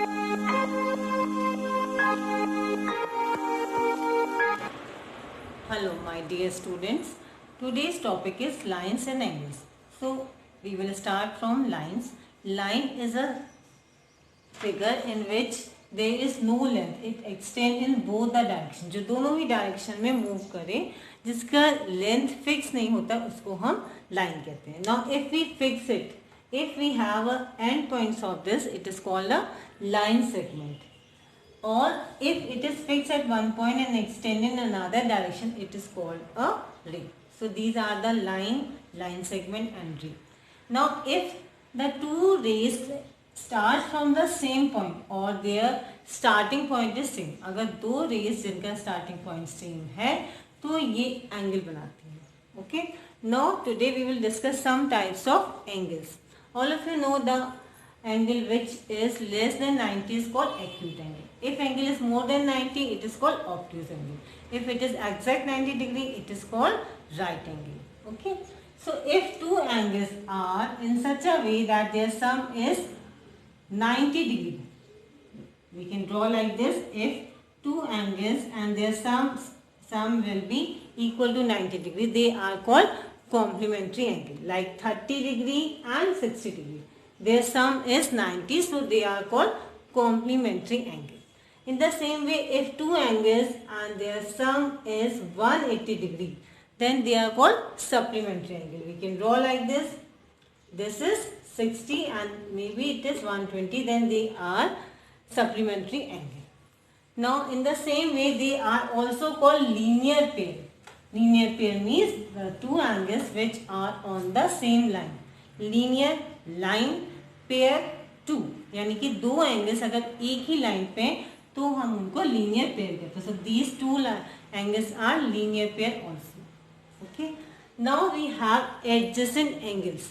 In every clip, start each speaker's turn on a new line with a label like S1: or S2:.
S1: Hello my dear students, today's topic is lines and angles. So we will start from lines. Line is a figure in which there is no length, it extends in both the direction. जो दोनों ही direction में move करे, जिसका length fix नहीं होता, उसको हम line कहते हैं. Now if we fix it, if we have a end points of this, it is called a line segment. Or if it is fixed at one point and extend in another direction, it is called a ray. So these are the line segment and ray. Now if the two rays start from the same point or their starting point is same, अगर दो rays जिनका starting point same है तो ये angle बनाती है. Okay. Now today we will discuss some types of angles. All of you know the angle which is less than 90 is called acute angle. If angle is more than 90, it is called obtuse angle. If it is exact 90 degree, it is called right angle. Okay. So if two angles are in such a way that their sum is 90 degree, we can draw like this. If two angles and their sum will be equal to 90 degree, they are called complementary angle. Like 30 degree and 60 degree. Their sum is 90, so they are called complementary angle. In the same way, if two angles and their sum is 180 degree, then they are called supplementary angle. We can draw like this. This is 60 and maybe it is 120, then they are supplementary angle. Now, in the same way, they are also called linear pair. Linear pair means the two angles which are on the same line. Linear line pair two, यानी कि दो angles अगर एक ही line पे तो हम उनको linear pair कहते हैं. So these two angles are linear pair also. Okay. Now we have adjacent angles.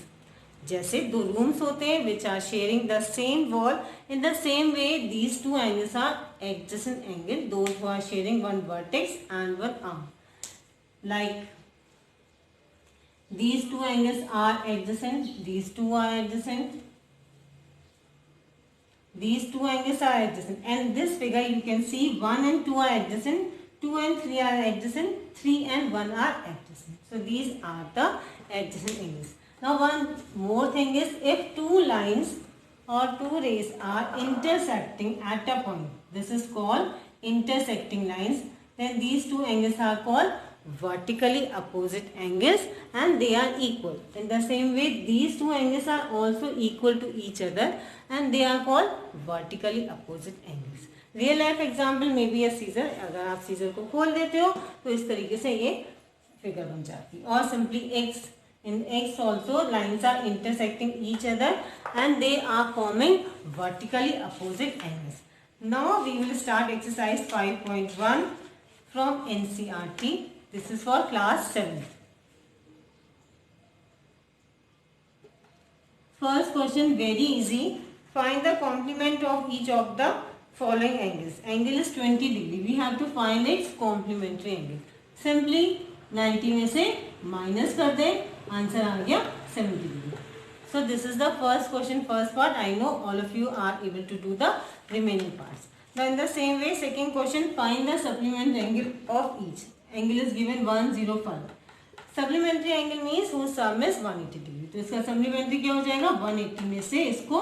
S1: जैसे दो रूम्स होते हैं which are sharing the same wall, in the same way these two angles are adjacent angle, those who are sharing one vertex and one arm. Like these two angles are adjacent, these two are adjacent, these two angles are adjacent. And this figure you can see 1 and 2 are adjacent, 2 and 3 are adjacent, 3 and 1 are adjacent. So these are the adjacent angles. Now one more thing is, if two lines or two rays are intersecting at a point, this is called intersecting lines, then these two angles are called vertically opposite angles and they are equal. In the same way, these two angles are also equal to each other and they are called vertically opposite angles. Real life example may be a scissor. अगर आप scissor को खोल देते हो तो इस तरीके से ये figure बन जाती है. और simply x, in x also lines are intersecting each other and they are forming vertically opposite angles. Now we will start exercise 5.1 from NCERT. This is for class 7th. First question, very easy. Find the complement of each of the following angles. Angle is 20 degree. We have to find its complementary angle. Simply 90 में से minus कर दें, answer आ गया 70 degree. So this is the first question, first part. I know all of you are able to do the remaining parts. Now in the same way, second question, find the supplementary angle of each. Angle is given 105. Supplementary angle means whose sum is 180 degree. तो इसका supplementary क्या हो जाएगा? 180 में से इसको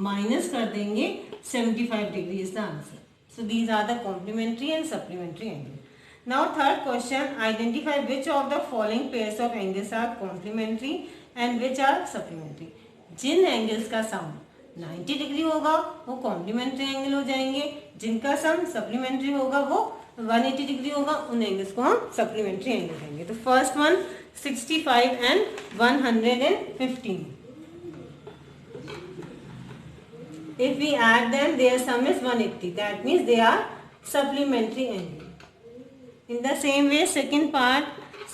S1: minus कर देंगे, 75 degree is the answer. So these are the complementary and supplementary angle. Now third question, identify which of the following pairs of angles are complementary and which are supplementary. Jin angles का sum 90 degree होगा वो complementary angle हो जाएंगे, जिनका sum supplementary होगा वो 180 degree होगा, उन एंगल्स को हम सप्लीमेंट्री एंगल कहेंगे. तो first one 65 and 115. If we add them, their sum is 180. That means they are supplementary angle. In the same way, second part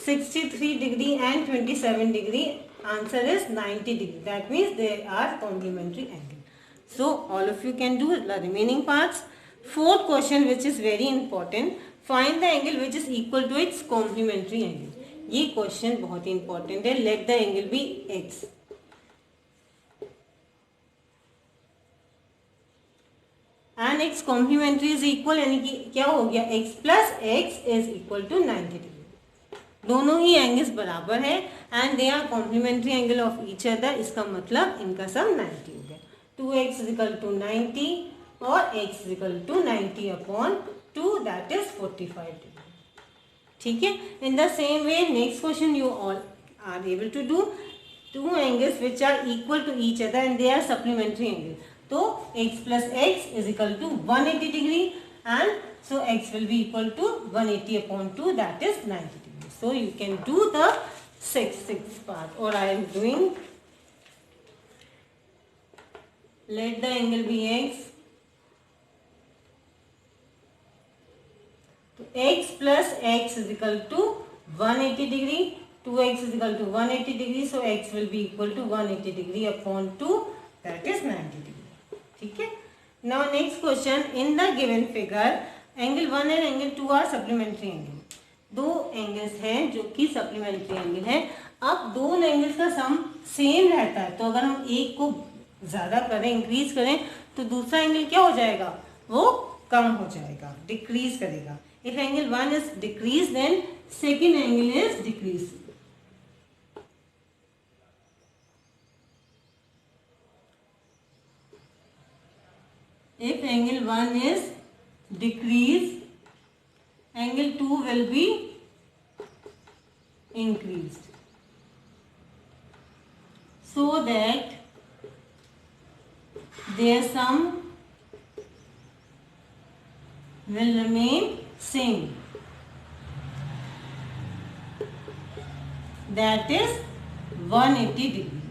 S1: 63 degree and 27 degree. Answer is 90 degree. That means they are complementary angle. So all of you can do the remaining parts. Fourth question, which is very important, find the angle which is equal to its complementary angle. ये question बहुत ही important है. Let the angle be x. And x complementary is equal, यानी कि क्या हो गया, x plus x is equal to 90 degree. दोनों ही एंगल्स बराबर है and they are complementary angle of each other, इसका मतलब इनका सम 90 हो गया। 2x इज इक्वल टू 90 और x is equal to 90 upon 2 that is 45 degree. ठीक है, in the same way next question you all are able to do two angles which are equal to each other and they are supplementary angle. So x plus x is equal to 180 degree and so x will be equal to 180 upon 2 that is 90 degree. So you can do the sixth part, or I am doing, let the angle be x. So x plus x is equal to 180 degree. 2x is equal to 180 degree, so x will be equal to 180 degree upon 2 that is 90 degree. ठीक है, now next question, in the given figure angle 1 and angle 2 are supplementary angle. दो angles हैं जो कि supplementary angle है। अब दोनों angles का सम सेम रहता है, तो अगर हम एक को ज़्यादा करें, इंक्रीज करें, तो दूसरा एंगल क्या हो जाएगा, वो कम हो जाएगा, डिक्रीज करेगा। If angle 1 is decrease then second angle is decrease. If angle 1 is decreased, angle 2 will be increased, so that their sum will remain same, that is 180 degree.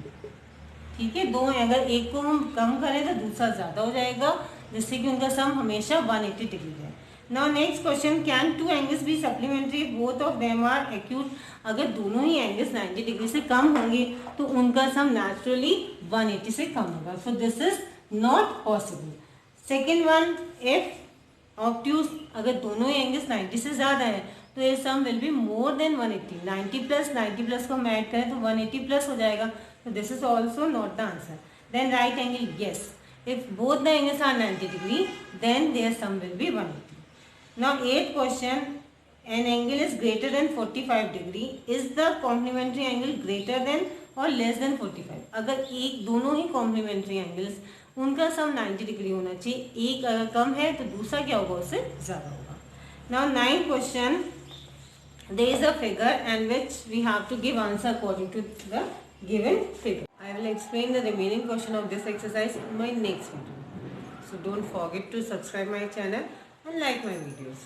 S1: ठीक है, दो अगर एक को हम कम करें तो दूसरा ज़्यादा हो जाएगा, जिससे कि उनका सम हमेशा 180 डिग्री है। Now next question, can two angles be supplementary both of them are acute. अगर दोनों ही एंगल्स 90 डिग्री से कम होंगे तो उनका सम नेचुरली 180 से कम होगा, so this is not possible. Second one, if obtuse, अगर दोनों ही एंगल्स 90 से ज़्यादा है तो ये sum will be more than 180। 90 plus को हम ऐड करें तो 180 प्लस हो जाएगा, so this is also not the answer. Then right angle, yes, if both the angles are 90 degree then their sum will be 180. Now 8th question, an angle is greater than 45 degree, is the complementary angle greater than or less than 45? अगर एक दोनों ही complementary angles उनका सम 90 degree होना चाहिए, एक अगर कम है तो दूसरा क्या होगा, उससे ज़्यादा होगा। Now 9th question, there is a figure and which we have to give answer according to the given figure. I will explain the remaining question of this exercise in my next video. So don't forget to subscribe my channel and like my videos.